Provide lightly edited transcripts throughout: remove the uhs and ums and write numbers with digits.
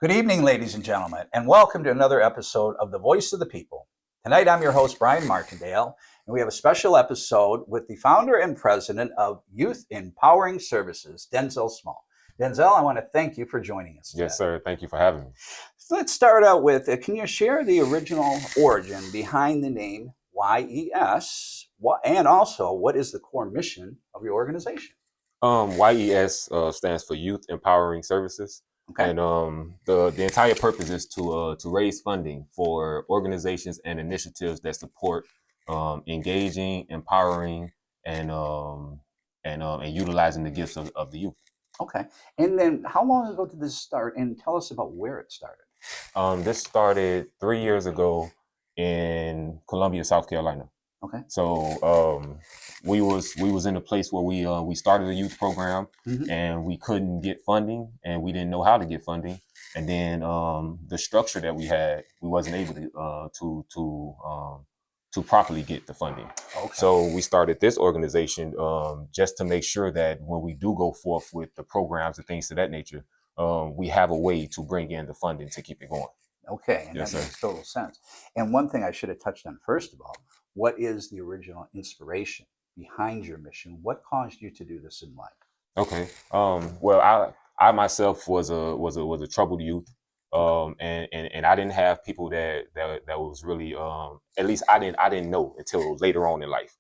Good evening, ladies and gentlemen, and welcome to another episode of The Voice of the People. Tonight, I'm your host, Brian Martindale, and we have a special episode with the founder and president of Youth Empowering Services, Denzell Small. Denzell, I want to thank you for joining us today. Yes, sir. Thank you for having me. So let's start out with, can you share the original origin behind the name YES, and also what is the core mission of your organization? YES stands for Youth Empowering Services. Okay. And the entire purpose is to raise funding for organizations and initiatives that support engaging, empowering, and utilizing the gifts of the youth. Okay. And then how long ago did this start? And tell us about where it started. This started 3 years ago in Columbia, South Carolina. Okay. So we was in a place where we started a youth program, and we couldn't get funding, and we didn't know how to get funding, and then the structure that we had, we wasn't able to properly get the funding. Okay. So we started this organization just to make sure that when we do go forth with the programs and things of that nature, we have a way to bring in the funding to keep it going. Okay, and Yes, that sir. makes total sense. And one thing I should have touched on first of all, what is the original inspiration behind your mission? What caused you to do this in life? Okay. Well, I myself was a troubled youth. And I didn't have people that was really at least I didn't know until later on in life.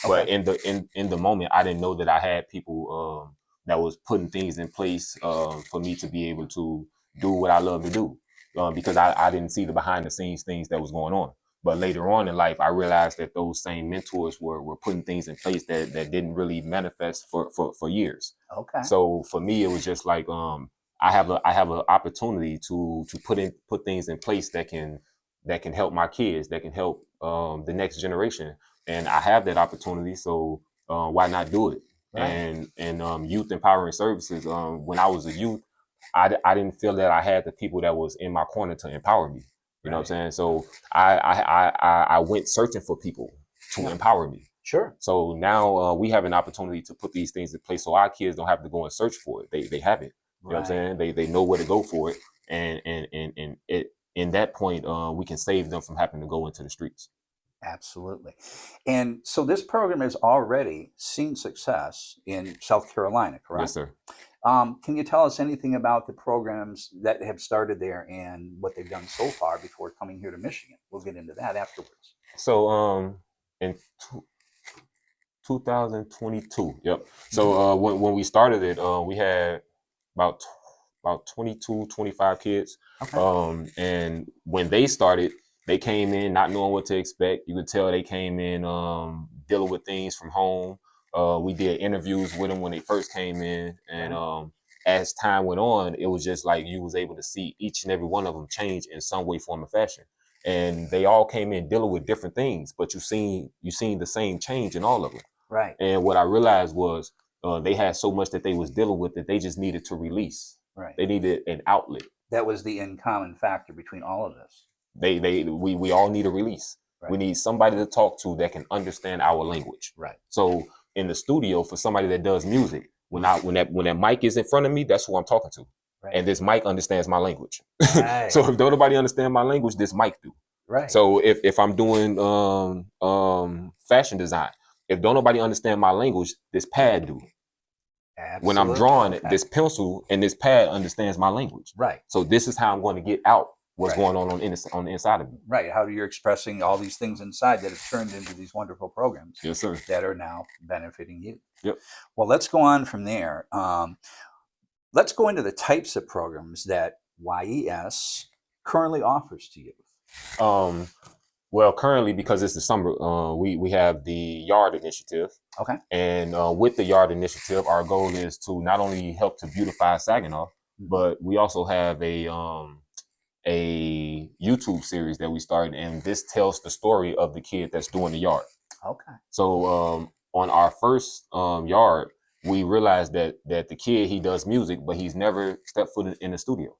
But Okay. in the moment, I didn't know that I had people that was putting things in place for me to be able to do what I love to do, because I didn't see the behind the scenes things that was going on. But later on in life, I realized that those same mentors were putting things in place that didn't really manifest for years. Okay. So for me, it was just like I have an opportunity to put things in place that can help my kids, that can help the next generation, and I have that opportunity. So why not do it? Right. And Youth Empowering Services. When I was a youth, I didn't feel that I had the people that was in my corner to empower me. You know what I'm saying? So I went searching for people to empower me. Sure. So now we have an opportunity to put these things in place, so our kids don't have to go and search for it. They have it. You know what I'm saying? They know where to go for it, and it in that point we can save them from having to go into the streets. Absolutely. And so this program has already seen success in South Carolina, correct? Yes, sir. Can you tell us anything about the programs that have started there and what they've done so far before coming here to Michigan? We'll get into that afterwards. So in 2022, yep. So when we started it, we had about 22, 25 kids. Okay. And when they started, they came in not knowing what to expect. You could tell they came in dealing with things from home. We did interviews with them when they first came in, and as time went on, it was just like you was able to see each and every one of them change in some way, form, or fashion. And they all came in dealing with different things, but you seen the same change in all of them. Right. And what I realized was they had so much that they was dealing with that they just needed to release. Right. They needed an outlet. That was the in common factor between all of this. We all need a release. Right. We need somebody to talk to that can understand our language. Right. So in the studio, for somebody that does music, when that mic is in front of me, that's who I'm talking to. Right. And this mic understands my language. Right. So if don't nobody understand my language, this mic do. Right. So if I'm doing fashion design, if don't nobody understand my language, this pad do. Absolutely. When I'm drawing, this pencil and this pad understands my language. Right. So this is how I'm going to get out what's going on the inside of me. Right. How you're expressing all these things inside that have turned into these wonderful programs. Yes, sir. That are now benefiting you. Yep. Well, let's go on from there. Let's go into the types of programs that YES currently offers to you. Well, currently, because it's the summer, we have the Yard Initiative. Okay. And with the Yard Initiative, our goal is to not only help to beautify Saginaw, but we also have a YouTube series that we started, and this tells the story of the kid that's doing the yard. Okay. So on our first yard, we realized that the kid, he does music, but he's never stepped foot in the studio.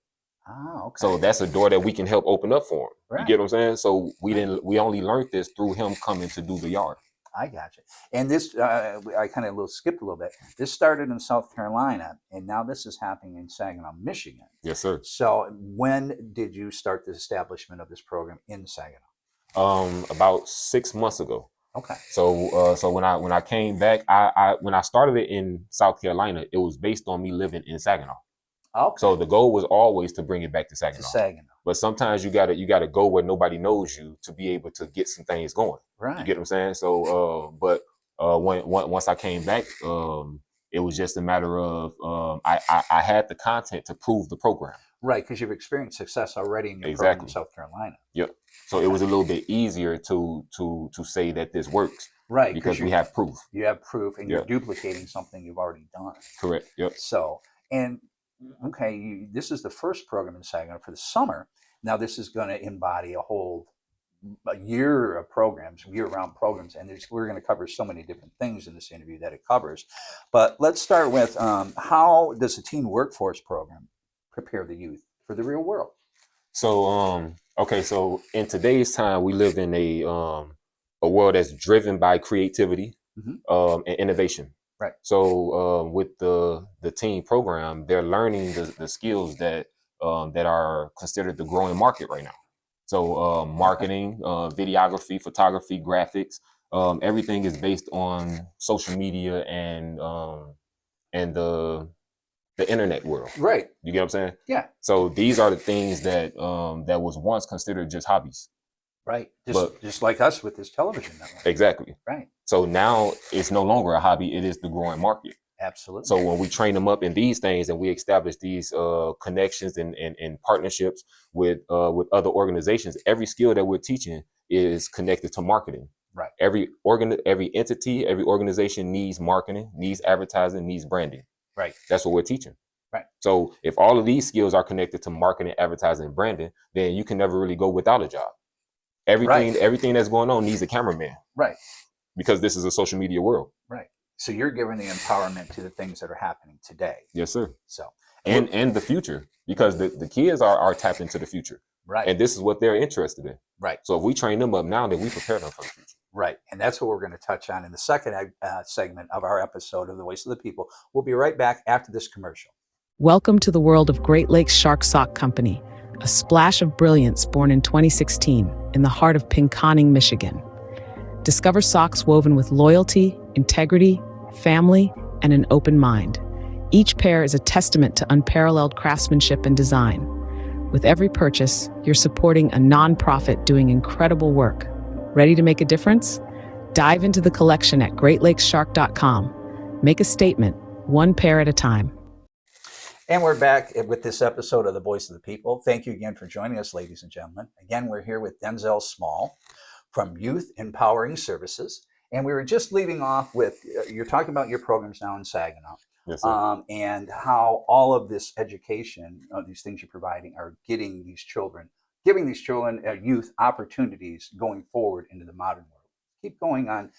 Ah, okay. So that's a door that we can help open up for him. Right. You get what I'm saying? So we only learned this through him coming to do the yard. I got you. And this, I kind of skipped a little bit. This started in South Carolina, and now this is happening in Saginaw, Michigan. Yes, sir. So when did you start the establishment of this program in Saginaw? About 6 months ago. Okay. So when I came back, when I started it in South Carolina, it was based on me living in Saginaw. Okay. So the goal was always to bring it back to Saginaw. To Saginaw. But sometimes you gotta go where nobody knows you to be able to get some things going. Right. You get what I'm saying? So, once I came back, it was just a matter of I had the content to prove the program. Right, because you've experienced success already in your program in Exactly. South Carolina. Yep. So it was a little bit easier to say that this works. Right, Because we have proof. You have proof, and you're Yep. duplicating something you've already done. Correct. Yep. So, and okay, this is the first program in Saginaw for the summer. Now this is going to embody a year of programs, year-round programs, and we're going to cover so many different things in this interview that it covers. But let's start with how does the teen workforce program prepare the youth for the real world? So okay, so in today's time, we live in a world that's driven by creativity and innovation. Right. So with the teen program, they're learning the skills that are considered the growing market right now. So marketing, videography, photography, graphics, everything is based on social media and the internet world. Right. You get what I'm saying? Yeah. So these are the things that that was once considered just hobbies. Right. Just like us with this television network. Exactly. Right. So now it's no longer a hobby, it is the growing market. Absolutely. So when we train them up in these things and we establish these connections and partnerships with other organizations, every skill that we're teaching is connected to marketing. Right. Every entity, every organization needs marketing, needs advertising, needs branding. Right. That's what we're teaching. Right. So if all of these skills are connected to marketing, advertising, and branding, then you can never really go without a job. Everything that's going on needs a cameraman. Right. Because this is a social media world. Right. So you're giving the empowerment to the things that are happening today. Yes, sir. So and the future, because the kids are tapped into the future. Right. And this is what they're interested in. Right. So if we train them up now, then we prepare them for the future. Right. And that's what we're going to touch on in the second segment of our episode of The Voice of the People. We'll be right back after this commercial. Welcome to the world of Great Lakes Shark Sock Company, a splash of brilliance born in 2016 in the heart of Pinconning, Michigan. Discover socks woven with loyalty, integrity, family, and an open mind. Each pair is a testament to unparalleled craftsmanship and design. With every purchase, you're supporting a nonprofit doing incredible work. Ready to make a difference? Dive into the collection at greatlakesshark.com. Make a statement, one pair at a time. And we're back with this episode of The Voice of the People. Thank you again for joining us, ladies and gentlemen. Again, we're here with Denzell Small from Youth Empowering Services. And we were just leading off with, you're talking about your programs now in Saginaw. Yes, sir. And how all of this education, these things you're providing, are giving these children, youth opportunities going forward into the modern world. Keep going on.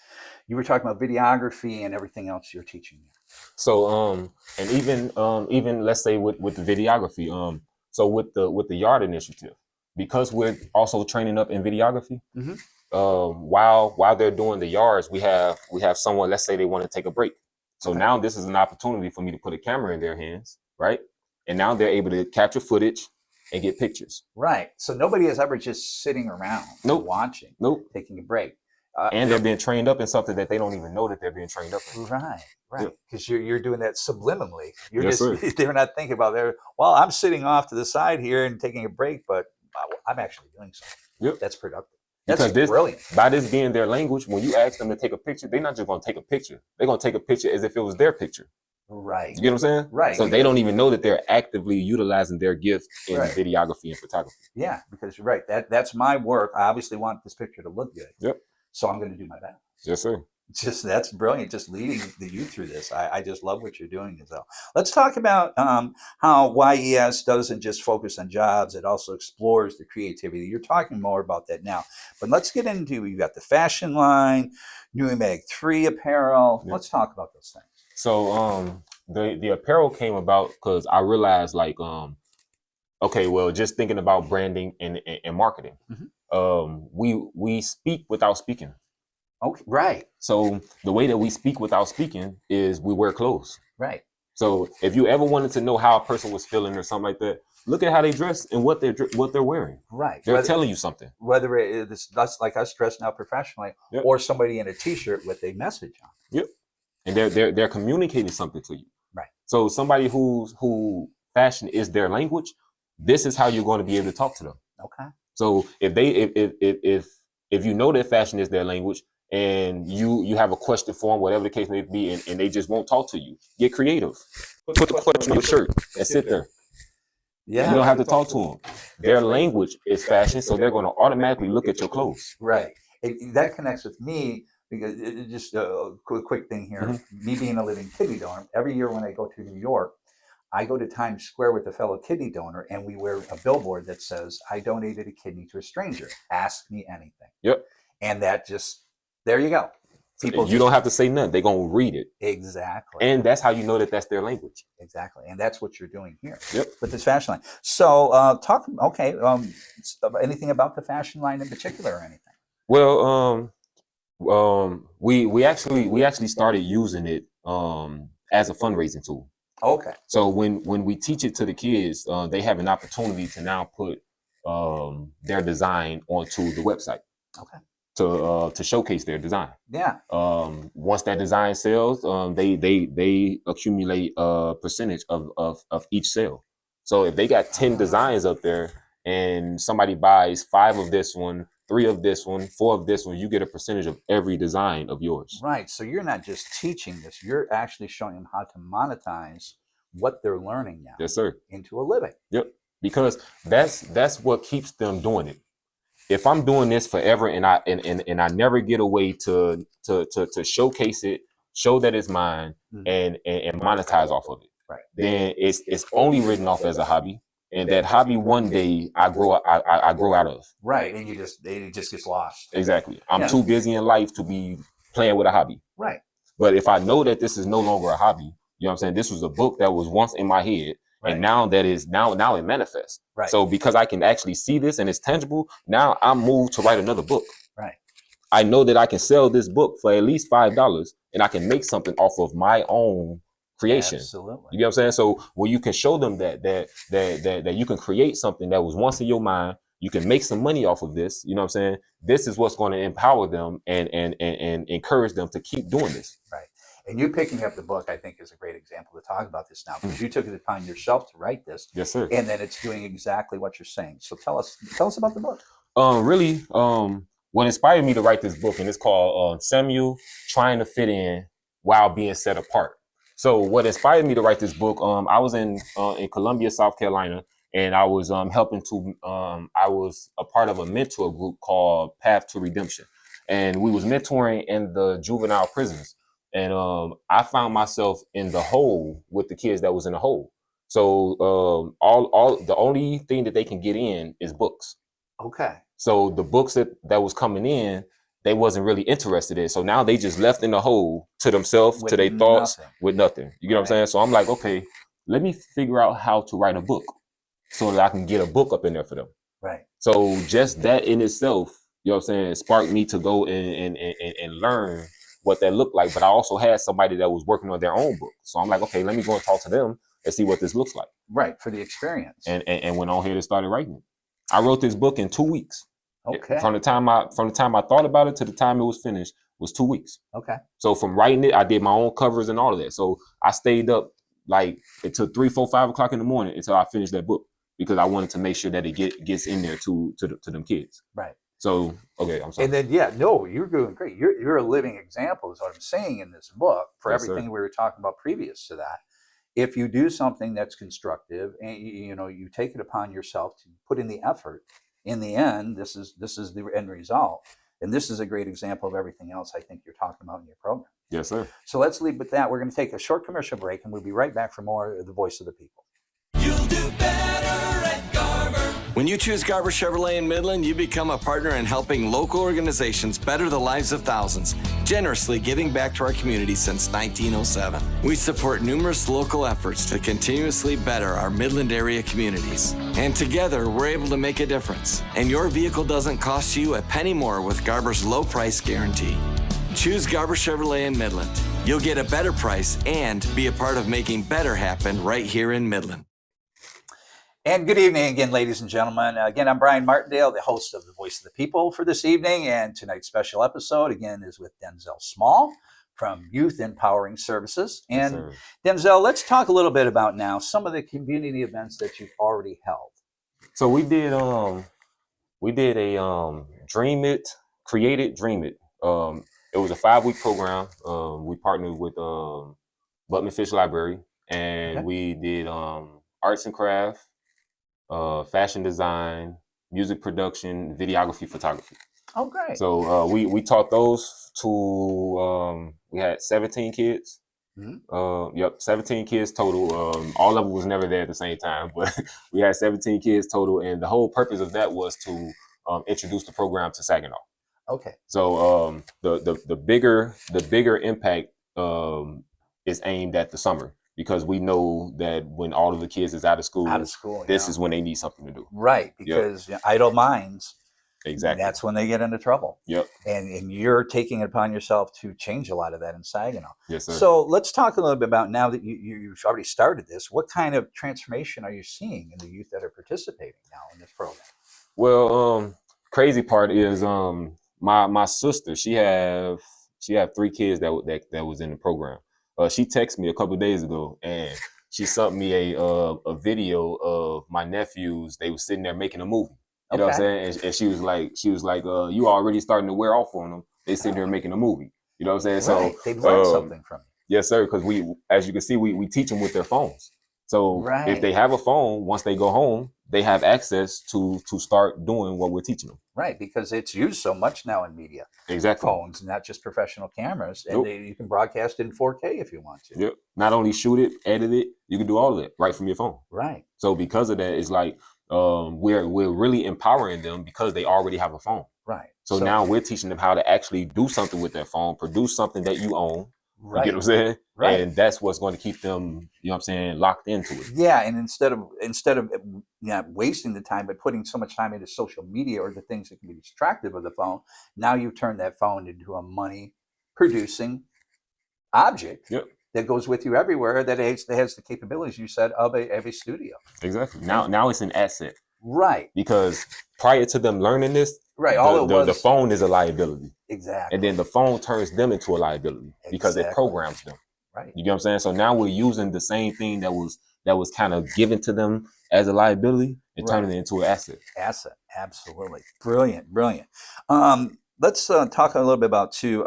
You were talking about videography and everything else you're teaching there. So and even let's say with the videography, so with the yard initiative, because we're also training up in videography, while they're doing the yards, we have someone, let's say they want to take a break. So now this is an opportunity for me to put a camera in their hands, right? And now they're able to capture footage and get pictures. Right. So nobody is ever just sitting around watching, taking a break. And they're being trained up in something that they don't even know that they're being trained up in. Right. Because you're doing that subliminally. Yes, sir. They're not thinking about I'm sitting off to the side here and taking a break, but I'm actually doing something. Yep. That's productive. Because That's brilliant. By this being their language, when you ask them to take a picture, they're not just going to take a picture. They're going to take a picture as if it was their picture. Right. You get what I'm saying? Right. So they don't even know that they're actively utilizing their gift in videography and photography. Yeah, because you're right. That's my work. I obviously want this picture to look good. Yep. So I'm going to do my best. Yes, sir. That's brilliant. Just leading the youth through this. I just love what you're doing, Denzell. Let's talk about how YES doesn't just focus on jobs; it also explores the creativity. You're talking more about that now, but let's get into. You got the fashion line, New Mag 3 apparel. Yep. Let's talk about those things. So the apparel came about because I realized just thinking about branding and marketing. We speak without speaking. Okay, right, So the way that we speak without speaking is we wear clothes. right. So if you ever wanted to know how a person was feeling or something like that, look at how they dress and what they're wearing. Right. They're telling you something. Whether it is that's like us dressing out professionally, Yep. or somebody in a T-shirt with a message on. Yep. And they're communicating something to you. Right. So somebody who fashion is their language, this is how you're going to be able to talk to them. Okay. So if you know that fashion is their language and you have a question for them, whatever the case may be, and they just won't talk to you, get creative. Put the question on your shirt and sit there. Yeah. You don't have to talk to them. Their language is fashion, so they're going to automatically look at your clothes. Right. That connects with me because just a quick thing here. Mm-hmm. Me being a living kidney donor, every year when I go to New York, I go to Times Square with a fellow kidney donor, and we wear a billboard that says, "I donated a kidney to a stranger. Ask me anything." Yep. And that just, there you go. You don't have to say nothing. They're going to read it. Exactly. And that's how you know that that's their language. Exactly. And that's what you're doing here. Yep. With this fashion line. So anything about the fashion line in particular or anything? Well, we actually started using it as a fundraising tool. Okay. So when we teach it to the kids, they have an opportunity to now put their design onto the website. Okay. To showcase their design. Yeah. Once that design sells, they accumulate a percentage of each sale. So if they got 10 designs up there and somebody buys 5 of this one, 3 of this one, 4 of this one, you get a percentage of every design of yours. Right. So you're not just teaching this, you're actually showing them how to monetize what they're learning now. Yes, sir. Into a living. Yep. Because that's what keeps them doing it. If I'm doing this forever and I never get a way to showcase it, show that it's mine, and monetize off of it, right, then it's only written off as a hobby, and that hobby one day I grow out of. Right, and it just gets lost. Exactly. I'm too busy in life to be playing with a hobby. Right. But if I know that this is no longer a hobby, you know what I'm saying? This was a book that was once in my head. Right. And now now it manifests. Right. So because I can actually see this and it's tangible, now I'm moved to write another book. Right. I know that I can sell this book for at least $5 and I can make something off of my own creation. Absolutely. You get what I'm saying? So when you can show them that you can create something that was once in your mind, you can make some money off of this, you know what I'm saying? This is what's going to empower them and encourage them to keep doing this. Right. And you picking up the book, I think, is a great example to talk about this now, because you took it upon yourself to write this. Yes, sir. And then it's doing exactly what you're saying. So tell us about the book. What inspired me to write this book, and it's called Samuel Trying to Fit In While Being Set Apart. So what inspired me to write this book, I was in Columbia, South Carolina, and I was I was a part of a mentor group called Path to Redemption. And we was mentoring in the juvenile prisons. And I found myself in the hole with the kids that was in the hole. So all the only thing that they can get in is books. Okay. So the books that was coming in, they wasn't really interested in. So now they just left in the hole to themselves, to their thoughts, with nothing. You get what I'm saying? So I'm like, okay, let me figure out how to write a book so that I can get a book up in there for them. Right. So just that in itself, you know what I'm saying, sparked me to go and learn what that looked like. But I also had somebody that was working on their own book. So I'm like, okay, let me go and talk to them and see what this looks like. Right, for the experience. And went on here and started writing it. I wrote this book in 2 weeks. Okay. From the time I thought about it to the time it was finished was 2 weeks. Okay. So from writing it, I did my own covers and all of that. So I stayed up like until 3, 4, 5 o'clock in the morning until I finished that book, because I wanted to make sure that it gets in there to them kids. Right. So, okay, I'm sorry. And then, you're doing great. You're a living example is what I'm saying in this book for everything we were talking about previous to that. If you do something that's constructive and you take it upon yourself to put in the effort, in the end, this is the end result. And this is a great example of everything else I think you're talking about in your program. Yes, sir. So let's leave with that. We're going to take a short commercial break, and we'll be right back for more of The Voice of the People. You'll do better at Garber. When you choose Garber Chevrolet in Midland, you become a partner in helping local organizations better the lives of thousands, generously giving back to our community since 1907. We support numerous local efforts to continuously better our Midland area communities. And together, we're able to make a difference. And your vehicle doesn't cost you a penny more with Garber's low price guarantee. Choose Garber Chevrolet in Midland. You'll get a better price and be a part of making better happen right here in Midland. And good evening again, ladies and gentlemen. Again, I'm Brian Martindale, the host of The Voice of the People for this evening. And tonight's special episode, again, is with Denzell Small from Youth Empowering Services. And Denzell, let's talk a little bit about now some of the community events that you've already held. So we did a Dream It, Create It, Dream It. It was a 5-week program. We partnered with Butman Fish Library, and we did arts and craft, fashion design, music production, videography, photography. Oh, great. So we taught those to, we had 17 kids. 17 kids total. All of them was never there at the same time, but we had 17 kids total. And the whole purpose of that was to introduce the program to Saginaw. Okay. So the bigger impact is aimed at the summer, because we know that when all of the kids is out of school, this is when they need something to do. Right, because idle minds, exactly, that's when they get into trouble. Yep. And you're taking it upon yourself to change a lot of that in Saginaw. Yes, sir. So let's talk a little bit about, now that you've already started this, what kind of transformation are you seeing in the youth that are participating now in this program? Well, crazy part is my sister, she have 3 kids that was in the program. She texted me a couple of days ago, and she sent me a video of my nephews. They were sitting there making a movie. You know what I'm saying? And she was like, you already starting to wear off on them. They sitting there making a movie. You know what I'm saying? Right. So they've learned something from you. Yes, sir. Because we, as you can see, we teach them with their phones. So if they have a phone, once they go home, they have access to start doing what we're teaching them. Right, because it's used so much now in media. Exactly. Phones, not just professional cameras. And you can broadcast it in 4K if you want to. Yep. Not only shoot it, edit it, you can do all of it right from your phone. Right. So because of that, it's like we're really empowering them because they already have a phone. Right. So now we're teaching them how to actually do something with their phone, produce something that you own. Right. You get what I'm saying? Right. And that's what's going to keep them, you know what I'm saying, locked into it. Yeah, and instead of wasting the time by putting so much time into social media or the things that can be distractive of the phone, now you turn that phone into a money-producing object that goes with you everywhere, that has the capabilities, you said, of a studio. Exactly. Now it's an asset. Right. Because prior to them learning this, the phone is a liability. Exactly. And then the phone turns them into a liability because it programs them. Right. You get what I'm saying? So now we're using the same thing that was kind of given to them as a liability and turning it into an asset. Asset. Absolutely. Brilliant. Let's talk a little bit about too.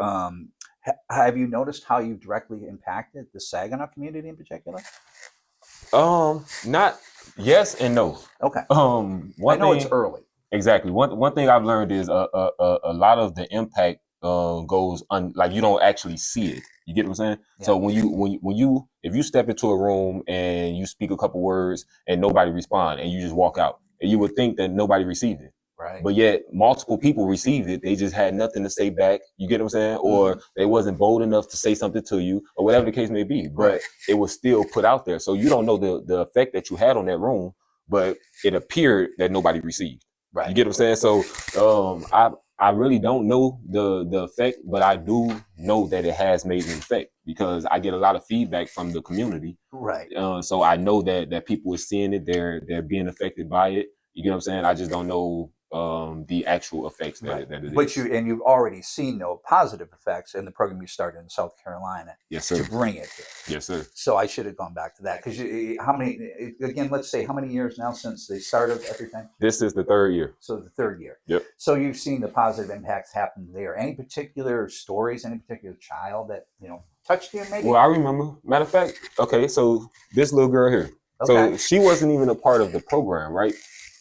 Have you noticed how you directly impacted the Saginaw community in particular? Not yes and no. Okay. I know it's early. Exactly. One thing I've learned is a lot of the impact goes like you don't actually see it. You get what I'm saying? Yeah. So if you step into a room and you speak a couple words and nobody respond and you just walk out, and you would think that nobody received it. Right. But yet multiple people received it. They just had nothing to say back. You get what I'm saying? Or they wasn't bold enough to say something to you, or whatever the case may be. But it was still put out there. So you don't know the effect that you had on that room, but it appeared that nobody received. Right. You get what I'm saying? So I really don't know the effect, but I do know that it has made an effect because I get a lot of feedback from the community. Right. So I know that people are seeing it, they're being affected by it. You get what I'm saying? I just don't know the actual effects that it is. But you've already seen no positive effects in the program you started in South Carolina. Yes, sir. To bring it here. Yes, sir. So I should have gone back to that because let's say how many years now since they started everything? This is the 3rd year. So the 3rd year. Yep. So you've seen the positive impacts happen there. Any particular stories, any particular child that, touched you maybe? Well, I remember. Matter of fact, okay, so this little girl here. So she wasn't even a part of the program, right?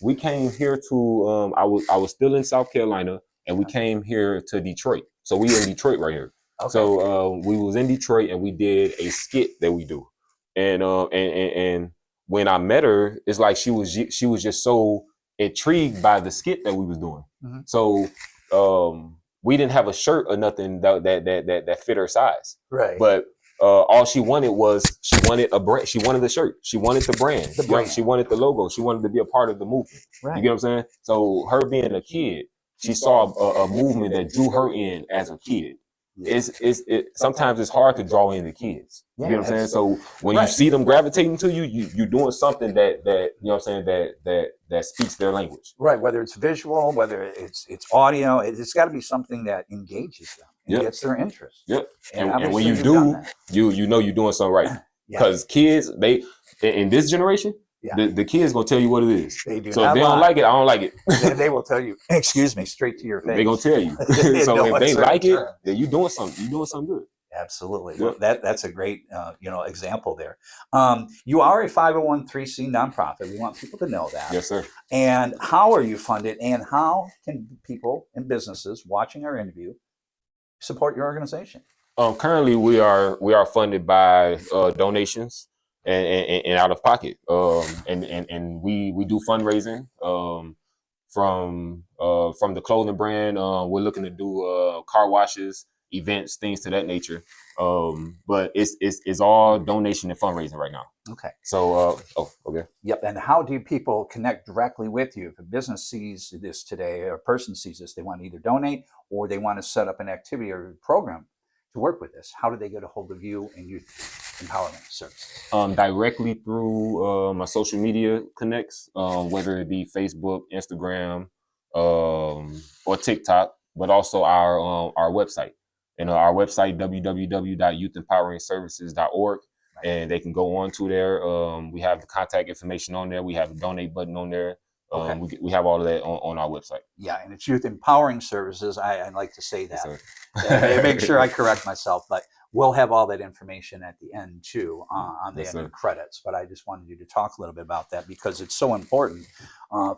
We came here to I was still in South Carolina, and we came here to Detroit. So we in Detroit right here. Okay. So we was in Detroit, and we did a skit that we do, and when I met her, it's like she was just so intrigued by the skit that we was doing. Mm-hmm. So we didn't have a shirt or nothing that fit her size. Right. But all she wanted a brand. She wanted the shirt. She wanted the brand. She wanted the logo. She wanted to be a part of the movement. Right. You get what I'm saying? So her being a kid, she saw a movement that drew her in as a kid. sometimes it's hard to draw in the kids. You get what I'm saying? So when you see them gravitating to you, you're doing something that you know what I'm saying, that speaks their language. Right. Whether it's visual, whether it's audio, it's got to be something that engages them and gets their interest. Yep. And obviously when you you've do, done that. you know you're doing something right. Because kids, they in this generation, the kids gonna tell you what it is. They do so not if they don't lie. like it, I don't like it. They will tell you, excuse me, straight to your face. They gonna tell you. So No if they like uncertain it, then you doing something. You doing something good. Absolutely. Yep. Well, that's a great example there. You are a 501(c) nonprofit. We want people to know that. Yes, sir. And how are you funded? And how can people and businesses watching our interview support your organization? Currently, we are funded by donations and out of pocket. And we do fundraising. From the clothing brand, we're looking to do car washes, events, things to that nature. But it's all donation and fundraising right now. Okay. So okay. Yep. And how do people connect directly with you? If a business sees this today, or a person sees this, they want to either donate or they want to set up an activity or program to work with this. How do they get a hold of you and Youth Empowerment Services? Directly through my social media connects, whether it be Facebook, Instagram, or TikTok, but also our website. And our website, www.youthempoweringservices.org. And they can go on to there. We have the contact information on there. We have a donate button on there. We have all of that on our website. Yeah, and it's Youth Empowering Services. I like to say that. Yes, Make sure I correct myself, but we'll have all that information at the end too, on the Yes, end sir. credits. But I just wanted you to talk a little bit about that because it's so important.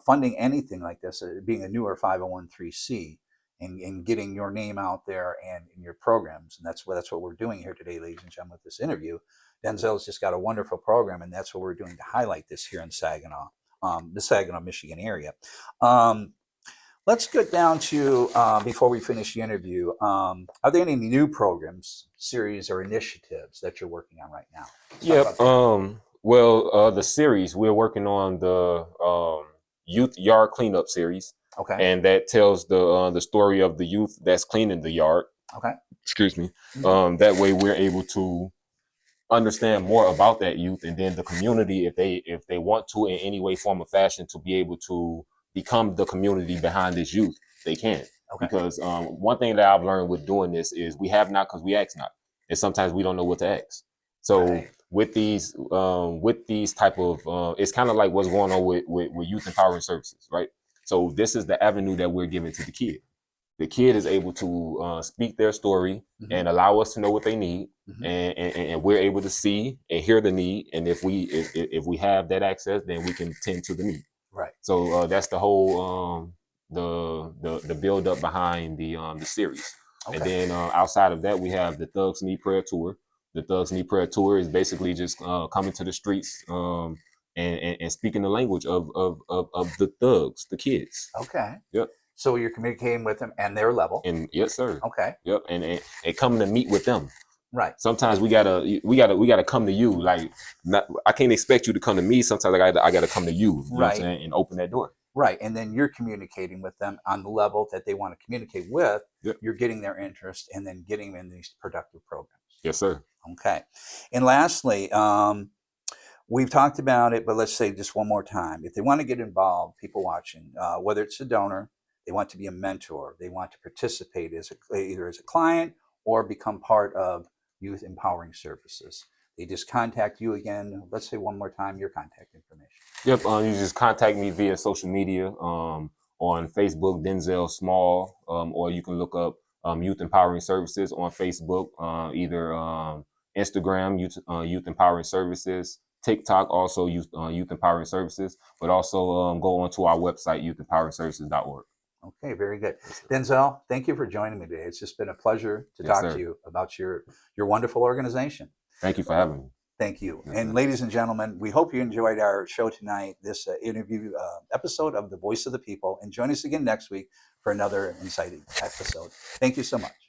Funding anything like this, being a newer 501(c), and getting your name out there and in your programs, and that's what we're doing here today, ladies and gentlemen, with this interview. Denzell's just got a wonderful program, and that's what we're doing to highlight this here in Saginaw. The Saginaw, Michigan area. Let's get down to, before we finish the interview, are there any new programs, series, or initiatives that you're working on right now? Yep. The series, we're working on the Youth Yard Cleanup series. Okay. And that tells the story of the youth that's cleaning the yard. Okay. Excuse me. That way we're able to understand more about that youth, and then the community, if they want to in any way, form, or fashion, to be able to become the community behind this youth, they can. Okay. Because one thing that I've learned with doing this is we have not because we ask not, and sometimes we don't know what to ask. So with these type of it's kind of like what's going on with Youth Empowering Services, right? So this is the avenue that we're giving to the kid. The kid is able to speak their story and allow us to know what they need, and we're able to see and hear the need. And if we have that access, then we can tend to the need. Right. So that's the whole the build up behind the series. Okay. And then outside of that, we have the Thugs Need Prayer Tour. The Thugs Need Prayer Tour is basically just coming to the streets and speaking the language of the thugs, the kids. Okay. Yep. So you're communicating with them and their level. And yes, sir. Okay. Yep. And coming to meet with them. Right. Sometimes we gotta come to you. Like, I can't expect you to come to me. Sometimes I gotta come to you. You know what I'm saying? And open that door. Right. And then you're communicating with them on the level that they want to communicate with. Yep. You're getting their interest and then getting them in these productive programs. Yes, sir. Okay. And lastly, we've talked about it, but let's say just one more time. If they want to get involved, people watching, whether it's a donor, they want to be a mentor, they want to participate either as a client or become part of Youth Empowering Services, they just contact you again. Let's say one more time your contact information. Yep. You just contact me via social media, on Facebook, Denzell Small, or you can look up Youth Empowering Services on Facebook, either Instagram, Youth Empowering Services, TikTok, also Youth Empowering Services, but also go onto our website, youthempoweringservices.org. Okay, very good. Denzell, thank you for joining me today. It's just been a pleasure to talk to you about your wonderful organization. Thank you for having me. Thank you. And ladies and gentlemen, we hope you enjoyed our show tonight, this interview episode of The Voice of the People. And join us again next week for another exciting episode. Thank you so much.